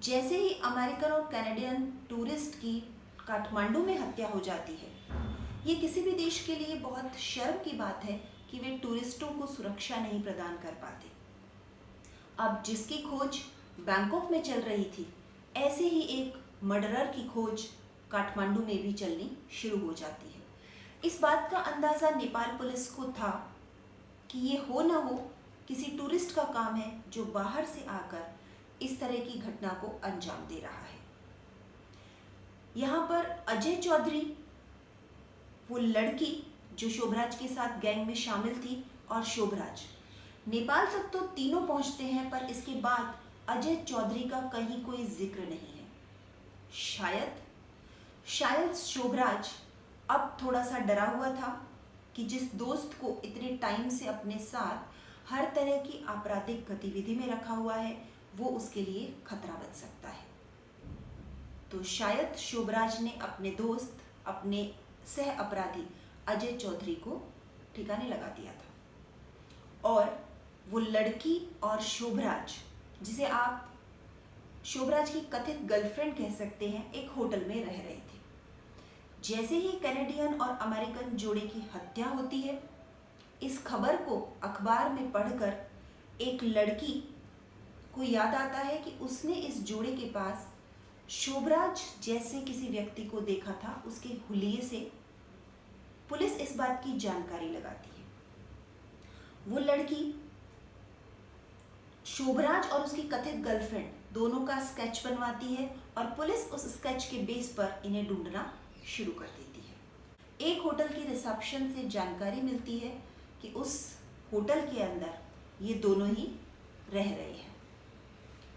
[SPEAKER 1] जैसे ही अमेरिकन और कैनेडियन टूरिस्ट की काठमांडू में हत्या हो जाती है, ये किसी भी देश के लिए बहुत शर्म की बात है कि वे टूरिस्टों को सुरक्षा नहीं प्रदान कर पाते। अब जिसकी खोज बैंकॉक में चल रही थी, ऐसे ही एक मर्डरर की खोज काठमांडू में भी चलनी शुरू हो जाती है। इस बात का अंदाज़ा नेपाल पुलिस को था कि ये हो ना हो किसी टूरिस्ट का काम है जो बाहर से आकर इस तरह की घटना को अंजाम दे रहा है। यहाँ पर अजय चौधरी, वो लड़की जो शोभराज के साथ गैंग में शामिल थी, और शोभराज नेपाल तक तो तीनों पहुंचते हैं, पर इसके बाद अजय चौधरी का कहीं कोई जिक्र नहीं है। शायद शोभराज अब थोड़ा सा डरा हुआ था कि जिस दोस्त को इतने टाइम से अपने साथ हर तरह की आपराधिक गतिविधि में रखा हुआ है, वो उसके लिए खतरा बन सकता है। तो शायद शोभराज ने अपने दोस्त, अपने सह अपराधी अजय चौधरी को ठिकाने लगा दिया था, और वो लड़की और शोभराज, जिसे आप शोभराज की कथित गर्लफ्रेंड कह सकते हैं, एक होटल में रह रहे थे। जैसे ही कैनेडियन और अमेरिकन जोड़े की हत्या होती है, इस खबर को अखबार में पढ़कर एक लड़की को याद आता है कि उसने इस जोड़े के पास शोभराज जैसे किसी व्यक्ति को देखा था। उसके हुलिये से पुलिस इस बात की जानकारी लगाती है। वो लड़की शोभराज और उसकी कथित गर्लफ्रेंड दोनों का स्केच बनवाती है और पुलिस उस स्केच के बेस पर इन्हें ढूंढना शुरू कर देती है। एक होटल की रिसेप्शन से जानकारी मिलती है कि उस होटल के अंदर ये दोनों ही रह रहे हैं।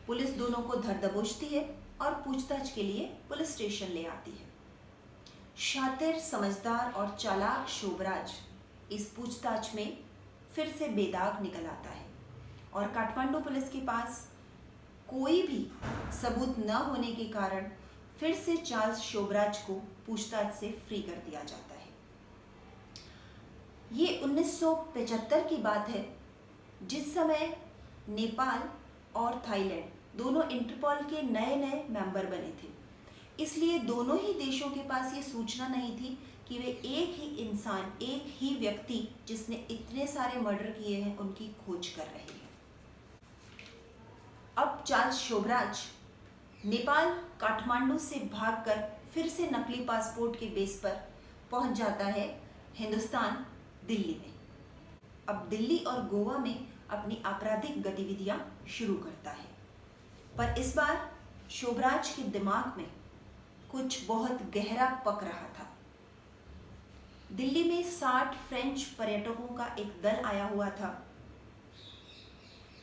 [SPEAKER 1] पुलिस दोनों को धर दबोचती है और पूछताछ के लिए पुलिस स्टेशन ले आती है। शातिर, समझदार और चालाक शोभराज इस पूछताछ में फिर से बेदाग निकल आता है और काठमांडू पुलिस के पास कोई भी सबूत न होने के कारण फिर से चार्ल्स शोभराज को पूछताछ से फ्री कर दिया जाता है। ये 1975 की बात है, जिस समय नेपाल और थाईलैंड दोनों इंटरपोल के नए नए मेंबर बने थे। इसलिए दोनों ही देशों के पास ये सूचना नहीं थी कि वे एक ही इंसान, एक ही व्यक्ति जिसने इतने सारे मर्डर किए हैं, उनकी खोज कर रहे हैं। अब चार्ल्स शोभराज नेपाल काठमांडू से भागकर फिर से नकली पासपोर्ट के बेस पर पहुंच जाता है हिंदुस्तान, दिल्ली में। अब दिल्ली और गोवा में अपनी आपराधिक गतिविधियां शुरू करता है। पर इस बार शोभराज के दिमाग में कुछ बहुत गहरा पक रहा था। दिल्ली में 60 फ्रेंच पर्यटकों का एक दल आया हुआ था,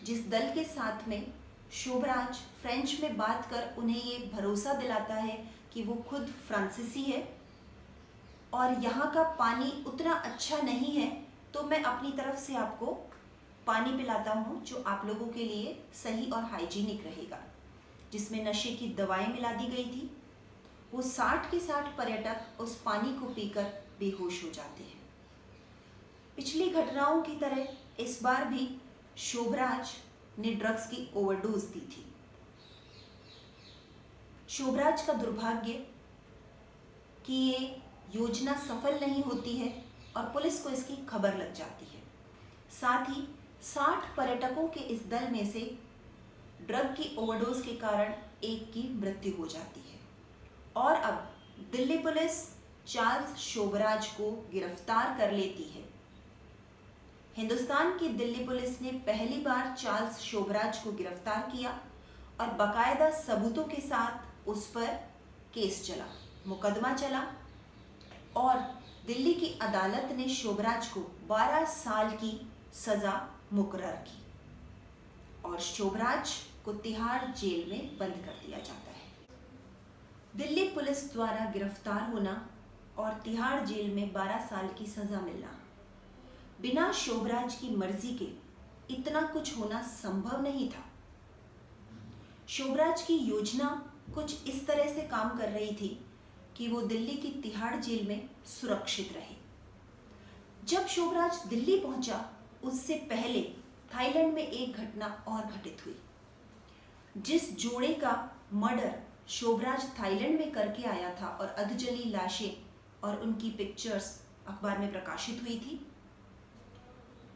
[SPEAKER 1] जिस दल के साथ में शोभराज फ्रेंच में बात कर उन्हें ये भरोसा दिलाता है कि वो खुद फ्रांसीसी है और यहाँ का पानी उतना अच्छा नहीं है, तो मैं अपनी तरफ से आपको पानी पिलाता हूँ जो आप लोगों के लिए सही और हाइजीनिक रहेगा, जिसमें नशे की दवाएं मिला दी गई थी। वो 60 के 60 पर्यटक उस पानी को पीकर बेहोश हो जाते हैं। पिछली घटनाओं की तरह इस बार भी शोभराज ने ड्रग्स की ओवरडोज दी थी। शोभराज का दुर्भाग्य कि ये योजना सफल नहीं होती है और पुलिस को इसकी खबर लग जाती है। साथ ही 60 पर्यटकों के इस दल में से ड्रग की ओवरडोज के कारण एक की मृत्यु हो जाती है और अब दिल्ली पुलिस चार्ल्स शोभराज को गिरफ्तार कर लेती है। हिंदुस्तान की दिल्ली पुलिस ने पहली बार चार्ल्स शोभराज को गिरफ्तार किया और बाकायदा सबूतों के साथ उस पर केस चला, मुकदमा चला और दिल्ली की अदालत ने शोभराज को 12 साल की सजा मुकर्रर की और शोभराज को तिहाड़ जेल में बंद कर दिया जाता है। दिल्ली पुलिस द्वारा गिरफ्तार होना और तिहाड़ जेल में 12 साल की सजा मिलना, बिना शोभराज की मर्जी के इतना कुछ होना संभव नहीं था। शोभराज की योजना कुछ इस तरह से काम कर रही थी कि वो दिल्ली की तिहाड़ जेल में सुरक्षित रहे। जब शोभराज दिल्ली पहुंचा, उससे पहले थाईलैंड में एक घटना और घटित हुई। जिस जोड़े का मर्डर शोभराज थाईलैंड में करके आया था और अधजली लाशें और उनकी पिक्चर्स अखबार में प्रकाशित हुई थी,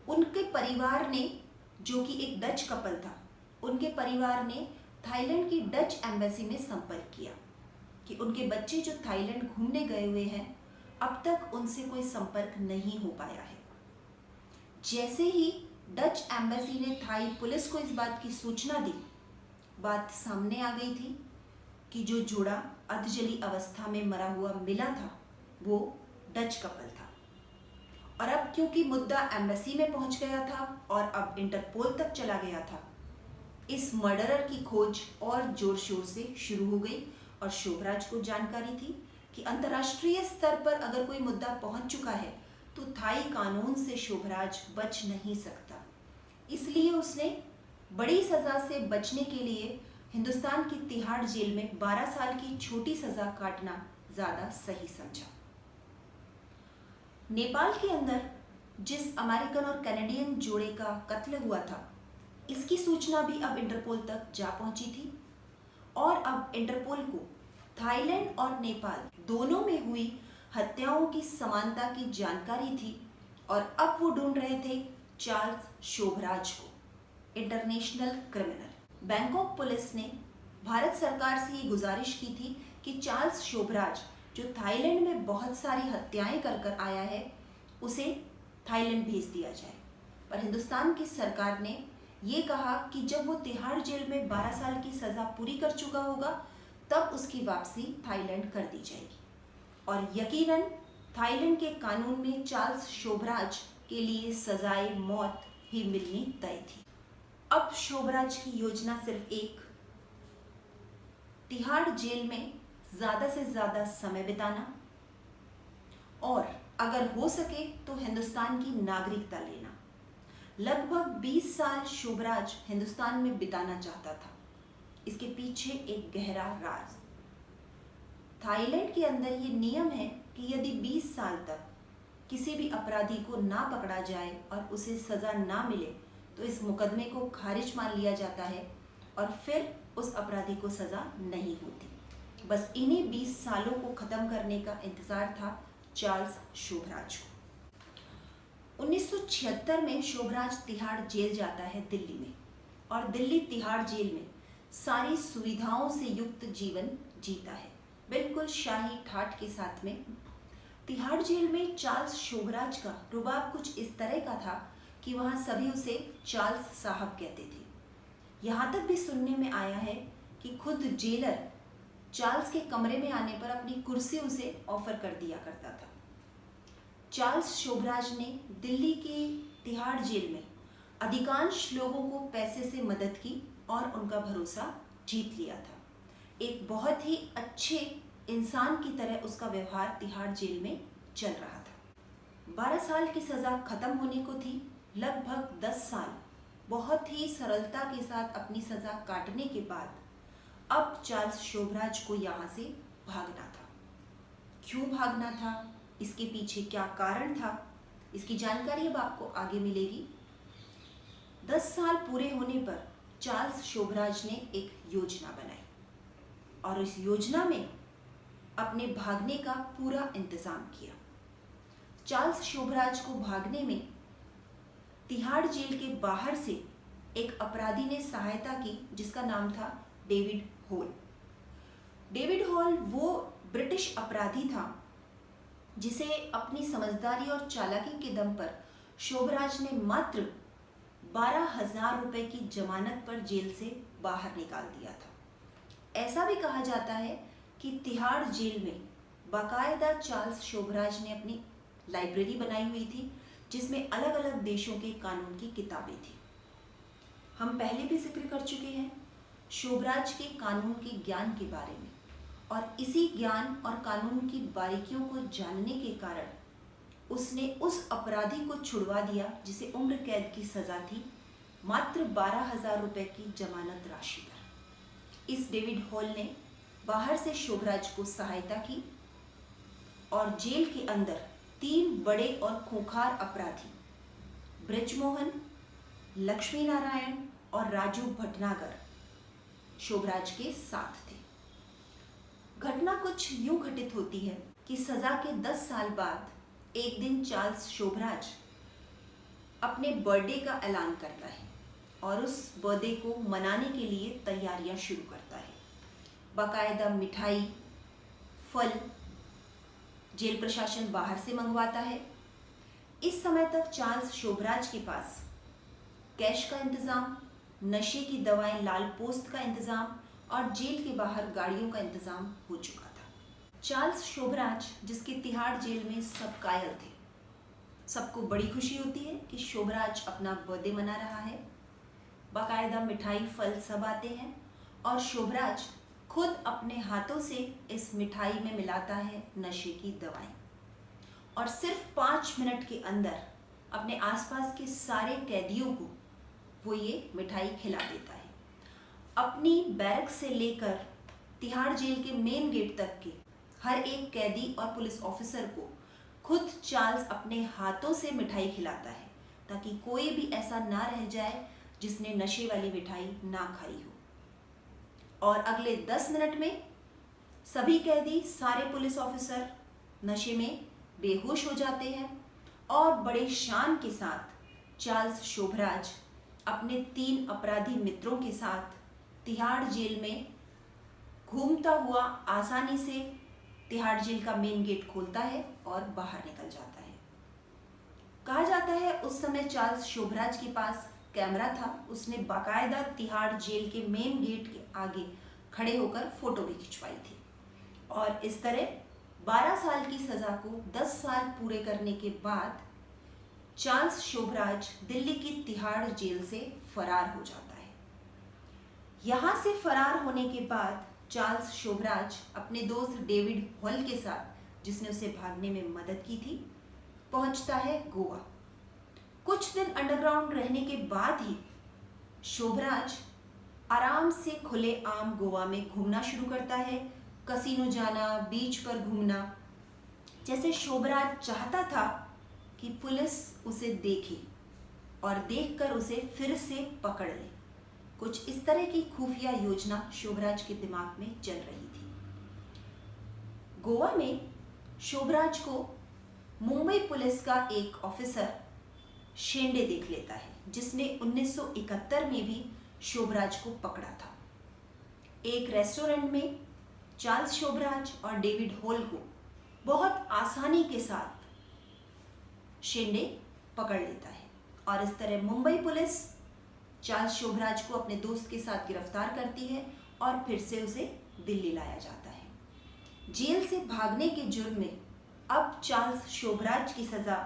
[SPEAKER 1] उनके परिवार ने, जो कि एक डच कपल था, उनके परिवार ने थाईलैंड की डच एम्बेसी में संपर्क किया कि उनके बच्चे जो थाईलैंड घूमने गए हुए हैं, अब तक उनसे कोई संपर्क नहीं हो पाया है। जैसे ही डच एम्बेसी ने थाई पुलिस को इस बात की सूचना दी, बात सामने आ गई थी कि जो जोड़ा अधजली अवस्था में मरा हुआ मिला था, वो डच कपल था। और अब क्योंकि मुद्दा एम्बेसी में पहुंच गया था और अब इंटरपोल तक चला गया था, इस मर्डरर की खोज और जोर शोर से शुरू हो गई और शोभराज को जानकारी थी कि अंतर्राष्ट्रीय स्तर पर अगर कोई मुद्दा पहुंच चुका है तो थाई कानून से शोभराज बच नहीं सकता। इसलिए उसने बड़ी सजा से बचने के लिए हिंदुस्तान की तिहाड़ जेल में 12 साल की छोटी सजा काटना ज्यादा सही समझा। नेपाल के अंदर जिस अमेरिकन और कैनेडियन जोड़े का कत्ल हुआ था, इसकी सूचना भी अब इंटरपोल तक जा पहुंची थी और अब इंटरपोल को थाईलैंड और नेपाल दोनों में हुई हत्याओं की समानता की जानकारी थी और अब वो ढूंढ रहे थे चार्ल्स शोभराज को, इंटरनेशनल क्रिमिनल। बैंकॉक पुलिस ने भारत सरकार से ये गुजारिश की थी कि चार्ल्स शोभराज, जो थाईलैंड में बहुत सारी हत्याएं कर कर आया है, उसे थाईलैंड भेज दिया जाए। पर हिंदुस्तान की सरकार ने ये कहा कि जब वो तिहाड़ जेल में 12 साल की सज़ा पूरी कर चुका होगा, तब उसकी वापसी थाईलैंड कर दी जाएगी। और यकीनन थाईलैंड के कानून में चार्ल्स शोभराज के लिए सजाए मौत ही मिलनी तय थी। अब शोभराज की योजना सिर्फ एक, तिहाड़ जेल में ज़्यादा से ज़्यादा समय बिताना और अगर हो सके तो हिंदुस्तान की नागरिकता लेना। लगभग 20 साल शोभराज हिंदुस्तान में बिताना चाहता था। इसके पीछे एक गहरा राज। थाईलैंड के अंदर ये नियम है कि यदि 20 साल तक किसी भी अपराधी को ना पकड़ा जाए और उसे सज़ा ना मिले तो इस मुकदमे को खारिज मान लिया जाता है और फिर उस अपराधी को सज़ा नहीं होती। बस इन्हीं 20 सालों को ख़त्म करने का इंतज़ार था चार्ल्स शोभराज को। 1976 में शोभराज तिहाड़ जेल जाता है दिल्ली में, और दिल्ली तिहाड़ जेल में सारी सुविधाओं से युक्त जीवन जीता है, बिल्कुल शाही ठाठ के साथ में। तिहाड़ जेल में चार्ल्स शोभराज का रुबाब कुछ इस तरह का था कि वहाँ सभी उसे चार्ल्स साहब कहते थे। यहाँ तक भी सुनने में आया है कि खुद जेलर चार्ल्स के कमरे में आने पर अपनी कुर्सी उसे ऑफर कर दिया करता था। चार्ल्स शोभराज ने दिल्ली के तिहाड़ जेल में अधिकांश लोगों को पैसे से मदद की और उनका भरोसा जीत लिया था। एक बहुत ही अच्छे इंसान की तरह उसका व्यवहार तिहाड़ जेल में चल रहा था। 12 साल की सज़ा खत्म होने को थी। लगभग 10 साल बहुत ही सरलता के साथ अपनी सज़ा काटने के बाद अब चार्ल्स शोभराज को यहाँ से भागना था। क्यों भागना था, इसके पीछे क्या कारण था, इसकी जानकारी अब आपको आगे मिलेगी। 10 साल पूरे होने पर चार्ल्स शोभराज ने एक योजना बनाई और इस योजना में अपने भागने का पूरा इंतजाम किया। चार्ल्स शोभराज को भागने में तिहाड़ जेल के बाहर से एक अपराधी ने सहायता की जिसका नाम था डेविड हॉल। डेविड हॉल वो ब्रिटिश अपराधी था जिसे अपनी समझदारी और चालाकी के दम पर शोभराज ने मात्र 12,000 रुपए की जमानत पर जेल से बाहर निकाल दिया था। ऐसा भी कहा जाता है कि तिहाड़ जेल में बाकायदा चार्ल्स शोभराज ने अपनी लाइब्रेरी बनाई हुई थी जिसमें अलग अलग देशों के कानून की किताबें थी। हम पहले भी जिक्र कर चुके हैं शोभराज के कानून के ज्ञान के बारे में, और इसी ज्ञान और कानून की बारीकियों को जानने के कारण उसने उस अपराधी को छुड़वा दिया जिसे उम्र कैद की सज़ा थी, मात्र 12,000 रुपए की जमानत राशि पर। इस डेविड हॉल ने बाहर से शोभराज को सहायता की और जेल के अंदर 3 बड़े और खूंखार अपराधी ब्रिजमोहन, लक्ष्मी नारायण और राजू भटनागर शोभराज के साथ थे। घटना कुछ यूं घटित होती है कि सजा के 10 साल बाद एक दिन चार्ल्स शोभराज अपने बर्थडे का ऐलान करता है और उस बर्थडे को मनाने के लिए तैयारियां शुरू करता है। बाकायदा मिठाई, फल जेल प्रशासन बाहर से मंगवाता है। इस समय तक चार्ल्स शोभराज के पास कैश का इंतज़ाम, नशे की दवाएं लाल पोस्त का इंतज़ाम और जेल के बाहर गाड़ियों का इंतज़ाम हो चुका था। चार्ल्स शोभराज जिसके तिहाड़ जेल में सब कायल थे, सबको बड़ी खुशी होती है कि शोभराज अपना बर्थडे मना रहा है। बाकायदा मिठाई, फल सब आते हैं और शोभराज खुद अपने हाथों से इस मिठाई में मिलाता है नशे की दवाएं और सिर्फ 5 मिनट के अंदर अपने आसपास के सारे कैदियों को वो ये मिठाई खिला देता है। अपनी बैरक से लेकर तिहाड़ जेल के मेन गेट तक के हर एक कैदी और पुलिस ऑफिसर को खुद चार्ल्स अपने हाथों से मिठाई खिलाता है ताकि कोई भी ऐसा ना रह जाए जिसने नशे वाली मिठाई ना खाई हो। और अगले 10 मिनट में सभी कैदी, सारे पुलिस ऑफिसर नशे में बेहोश हो जाते हैं और बड़े शान के साथ चार्ल्स शोभराज अपने 3 अपराधी मित्रों के साथ तिहाड़ जेल में घूमता हुआ आसानी से तिहाड़ जेल का मेन गेट खोलता है और बाहर निकल जाता है। कहा जाता है उस समय चार्ल्स शोभराज के पास कैमरा था, उसने बाकायदा तिहाड़ जेल के मेन गेट के आगे खड़े होकर फोटो भी खिंचवाई थी। और इस तरह 12 साल की सजा को 10 साल पूरे करने के बाद चार्ल्स शोभराज दिल्ली की तिहाड़ जेल से फरार हो जाता है। यहाँ से फरार होने के बाद चार्ल्स शोभराज अपने दोस्त डेविड हॉल के साथ, जिसने उसे भागने में मदद की थी, पहुंचता है गोवा। कुछ दिन अंडरग्राउंड रहने के बाद ही शोभराज आराम से खुले आम गोवा में घूमना शुरू करता है, कसिनो जाना, बीच पर घूमना। जैसे शोभराज चाहता था कि पुलिस उसे देखे और देखकर उसे फिर से पकड़ ले। कुछ इस तरह की खुफिया योजना शोभराज के दिमाग में चल रही थी। गोवा में शोभराज को मुंबई पुलिस का एक ऑफिसर शेंडे देख लेता है, जिसने 1971 में भी शोभराज को पकड़ा था। एक रेस्टोरेंट में चार्ल्स शोभराज और डेविड हॉल को बहुत आसानी के साथ शेंडे पकड़ लेता है और इस तरह मुंबई पुलिस चार्ल्स शोभराज को अपने दोस्त के साथ गिरफ्तार करती है और फिर से उसे दिल्ली लाया जाता है। जेल से भागने के जुर्म में अब चार्ल्स शोभराज की सजा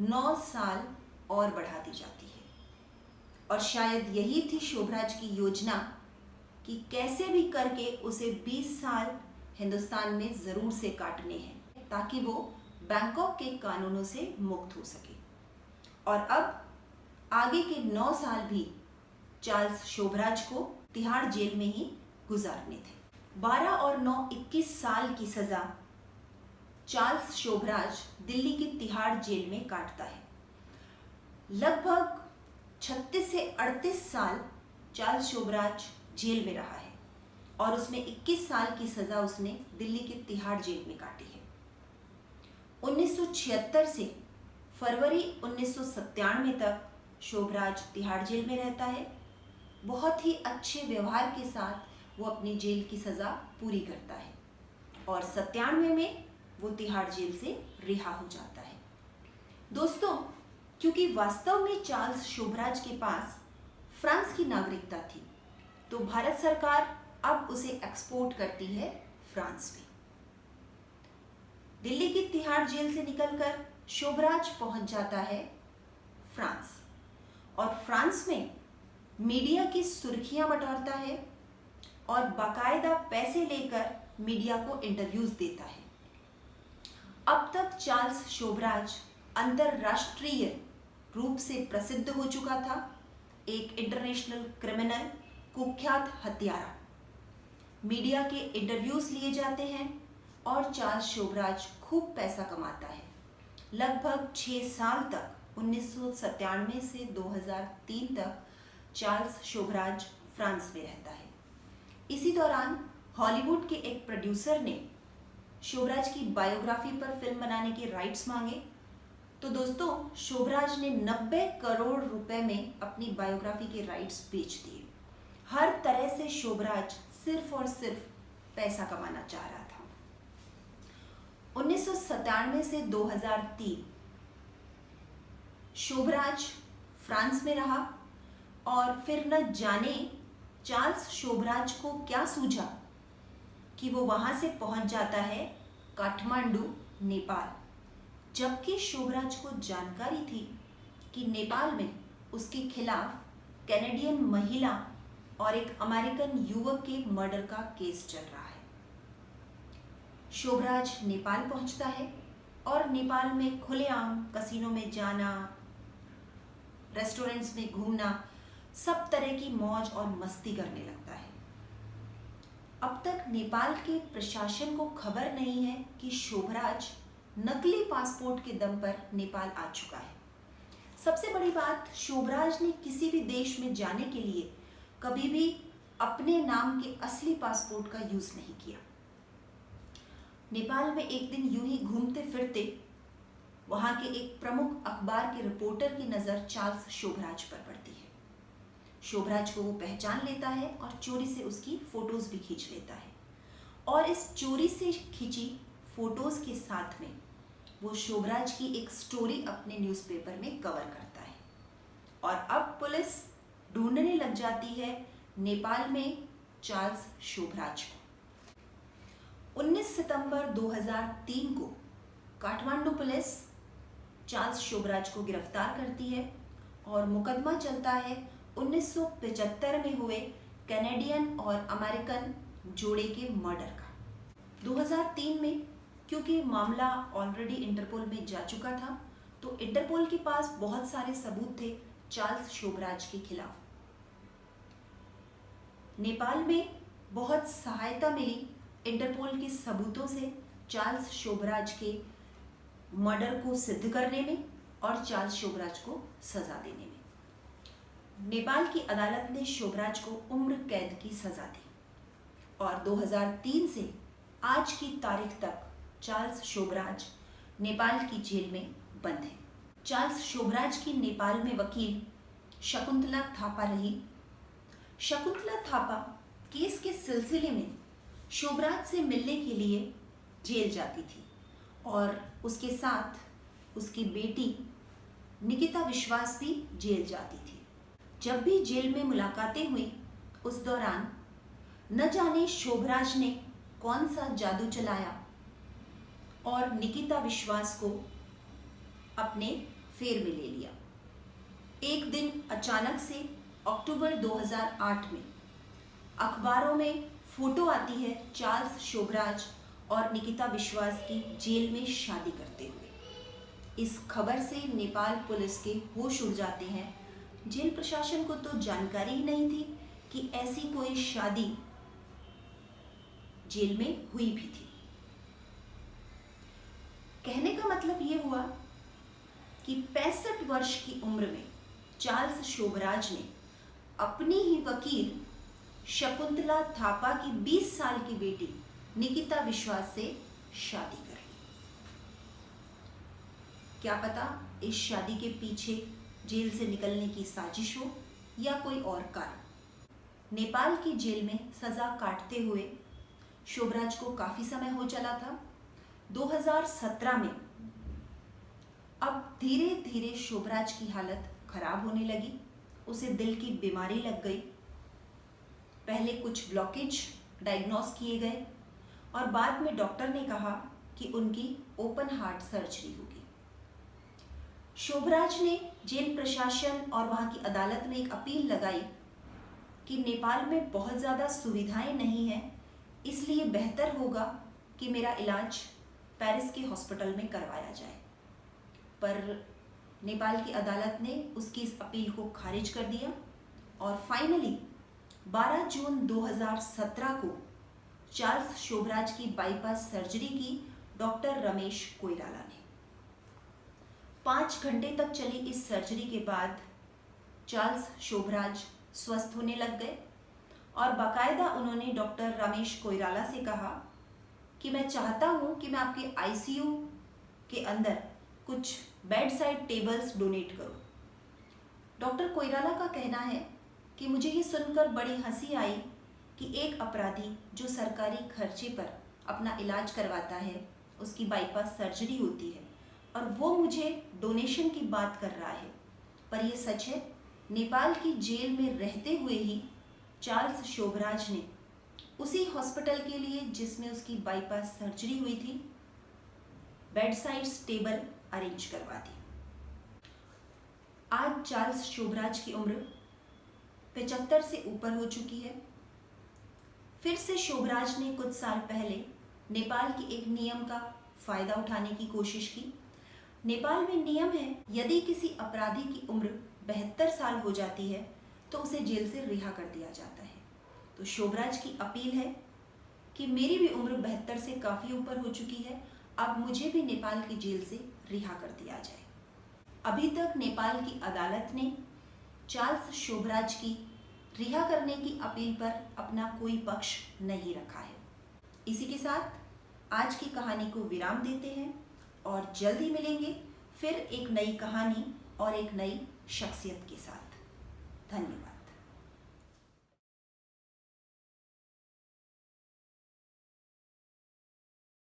[SPEAKER 1] 9 साल और बढ़ा दी जाती है और शायद यही थी शोभराज की योजना कि कैसे भी करके उसे 20 साल हिंदुस्तान में ज़रूर से काटने हैं ताकि वो बैंकॉक के कानूनों से मुक्त हो सके। और अब आगे के 9 साल भी चार्ल्स शोभराज को तिहाड़ जेल में ही गुजारने थे। 12 और 9 21 साल की सज़ा चार्ल्स शोभराज दिल्ली की तिहाड़ जेल में काटता है। लगभग 36 से 38 साल चार्ल्स शोभराज जेल में रहा है और उसमें 21 साल की सज़ा उसने दिल्ली के तिहाड़ जेल में काटी है। 1976 से फरवरी 1997 तक शोभराज तिहाड़ जेल में रहता है। बहुत ही अच्छे व्यवहार के साथ वो अपनी जेल की सज़ा पूरी करता है और 97 में वो तिहाड़ जेल से रिहा हो जाता है। दोस्तों, क्योंकि वास्तव में चार्ल्स शोभराज के पास फ्रांस की नागरिकता थी, तो भारत सरकार अब उसे एक्सपोर्ट करती है फ्रांस में। दिल्ली की तिहाड़ जेल से निकलकर शोभराज पहुंच जाता है फ्रांस और फ्रांस में मीडिया की सुर्खियां बटोरता है और बाकायदा पैसे लेकर मीडिया को इंटरव्यूज देता है। अब तक चार्ल्स शोभराज अंतरराष्ट्रीय रूप से प्रसिद्ध हो चुका था, एक इंटरनेशनल क्रिमिनल, कुख्यात हत्यारा। मीडिया के इंटरव्यूज लिए जाते हैं और चार्ल्स शोभराज खूब पैसा कमाता है। लगभग 6 साल तक 1997 से 2003 तक चार्ल्स शोभराज फ्रांस में रहता है। इसी दौरान हॉलीवुड के एक प्रोड्यूसर ने शोभराज की बायोग्राफी पर फिल्म बनाने के राइट्स मांगे, तो दोस्तों शोभराज ने 90 करोड़ रुपए में अपनी बायोग्राफी के राइट्स बेच दिए। हर तरह से शोभराज सिर्फ और सिर्फ पैसा कमाना चाह रहा था। 1997 से 2003 शोभराज फ्रांस में रहा और फिर न जाने चार्ल्स शोभराज को क्या सूझा कि वो वहां से पहुंच जाता है काठमांडू, नेपाल। जबकि शोभराज को जानकारी थी कि नेपाल में उसके खिलाफ कैनेडियन महिला और एक अमेरिकन युवक के मर्डर का केस चल रहा है। शोभराज नेपाल पहुंचता है और नेपाल में खुलेआम कसिनो में जाना, रेस्टोरेंट्स में घूमना, सब तरह की मौज और मस्ती करने लगता है। अब तक नेपाल के प्रशासन को खबर नहीं है कि शोभराज नकली पासपोर्ट के दम पर नेपाल आ चुका है। सबसे बड़ी बात, शोभराज ने किसी भी देश में जाने के लिए कभी भी अपने नाम के असली पासपोर्ट का यूज नहीं किया। नेपाल में एक दिन यूं ही घूमते फिरते वहां के एक प्रमुख अखबार के रिपोर्टर की नजर चार्ल्स शोभराज पर पड़ती है। शोभराज को वो पहचान लेता है और चोरी से उसकी फोटोज भी खींच लेता है और इस चोरी से खींची फोटोज के साथ में वो शोभराज की एक स्टोरी अपने न्यूज़पेपर में कवर करता है और अब पुलिस ढूंढने लग जाती है नेपाल में चार्ल्स शोभराज को। 19 सितंबर 2003 को काठमांडू पुलिस चार्ल्स शोभराज को गिरफ्तार करती है और मुकदमा चलता है 1975 में हुए कैनेडियन और अमेरिकन जोड़े के मर्डर का। 2003 में क्योंकि मामला ऑलरेडी इंटरपोल में जा चुका था, तो इंटरपोल के पास बहुत सारे सबूत थे चार्ल्स शोभराज के खिलाफ। नेपाल में बहुत सहायता मिली इंटरपोल के सबूतों से चार्ल्स शोभराज के मर्डर को सिद्ध करने में और चार्ल्स शोभराज को सजा देने में। नेपाल की अदालत ने शोभराज को उम्र कैद की सजा दी और 2003 से आज की तारीख तक चार्ल्स शोभराज नेपाल की जेल में बंद है। चार्ल्स शोभराज की नेपाल में वकील शकुंतला थापा रही। शकुंतला थापा केस के सिलसिले में शोभराज से मिलने के लिए जेल जाती थी और उसके साथ उसकी बेटी निकिता विश्वास भी जेल जाती थी। जब भी जेल में मुलाकातें हुई उस दौरान न जाने शोभराज ने कौन सा जादू चलाया और निकिता विश्वास को अपने फेर में ले लिया। एक दिन अचानक से अक्टूबर 2008 में अखबारों में फोटो आती है चार्ल्स शोभराज और निकिता विश्वास की जेल में शादी करते हुए। इस खबर से नेपाल पुलिस के होश उड़ जाते हैं। जेल प्रशासन को तो जानकारी ही नहीं थी कि ऐसी कोई शादी जेल में हुई भी थी। कहने का मतलब ये हुआ कि 65 वर्ष की उम्र में चार्ल्स शोभराज ने अपनी ही वकील शकुंतला थापा की 20 साल की बेटी निकिता विश्वास से शादी कर ली। क्या पता इस शादी के पीछे जेल से निकलने की साजिश हो या कोई और कारण। नेपाल की जेल में सजा काटते हुए शोभराज को काफी समय हो चला था। 2017 में अब धीरे धीरे शोभराज की हालत खराब होने लगी। उसे दिल की बीमारी लग गई। पहले कुछ ब्लॉकेज डायग्नोस किए गए और बाद में डॉक्टर ने कहा कि उनकी ओपन हार्ट सर्जरी होगी। शोभराज ने जेल प्रशासन और वहां की अदालत में एक अपील लगाई कि नेपाल में बहुत ज़्यादा सुविधाएं नहीं हैं, इसलिए बेहतर होगा कि मेरा इलाज पेरिस के हॉस्पिटल में करवाया जाए। पर नेपाल की अदालत ने उसकी इस अपील को खारिज कर दिया और फाइनली 12 जून 2017 को चार्ल्स शोभराज की बाईपास सर्जरी की डॉक्टर रमेश कोइराला ने। 5 घंटे तक चली इस सर्जरी के बाद चार्ल्स शोभराज स्वस्थ होने लग गए और बाकायदा उन्होंने डॉक्टर रमेश कोइराला से कहा कि मैं चाहता हूं कि मैं आपके आईसीयू के अंदर कुछ बेड साइड टेबल्स डोनेट करूं। डॉक्टर कोइराला का कहना है कि मुझे ये सुनकर बड़ी हंसी आई कि एक अपराधी जो सरकारी खर्चे पर अपना इलाज करवाता है, उसकी बाईपास सर्जरी होती है और वो मुझे डोनेशन की बात कर रहा है। पर ये सच है, नेपाल की जेल में रहते हुए ही चार्ल्स शोभराज ने उसी हॉस्पिटल के लिए जिसमें उसकी बाईपास सर्जरी हुई थी बेड साइड टेबल अरेंज करवा दी। आज चार्ल्स शोभराज की उम्र 75 से ऊपर हो चुकी है। फिर से शोभराज ने कुछ साल पहले नेपाल के एक नियम का फायदा उठाने की कोशिश की। नेपाल में नियम है, यदि किसी अपराधी की उम्र 72 साल हो जाती है तो उसे जेल से रिहा कर दिया जाता है। तो शोभराज की अपील है कि मेरी भी उम्र 72 से काफ़ी ऊपर हो चुकी है, अब मुझे भी नेपाल की जेल से रिहा कर दिया जाए। अभी तक नेपाल की अदालत ने चार्ल्स शोभराज की रिहा करने की अपील पर अपना कोई पक्ष नहीं रखा है। इसी के साथ आज की कहानी को विराम देते हैं और जल्दी मिलेंगे फिर एक नई कहानी और एक नई शख्सियत के साथ। धन्यवाद।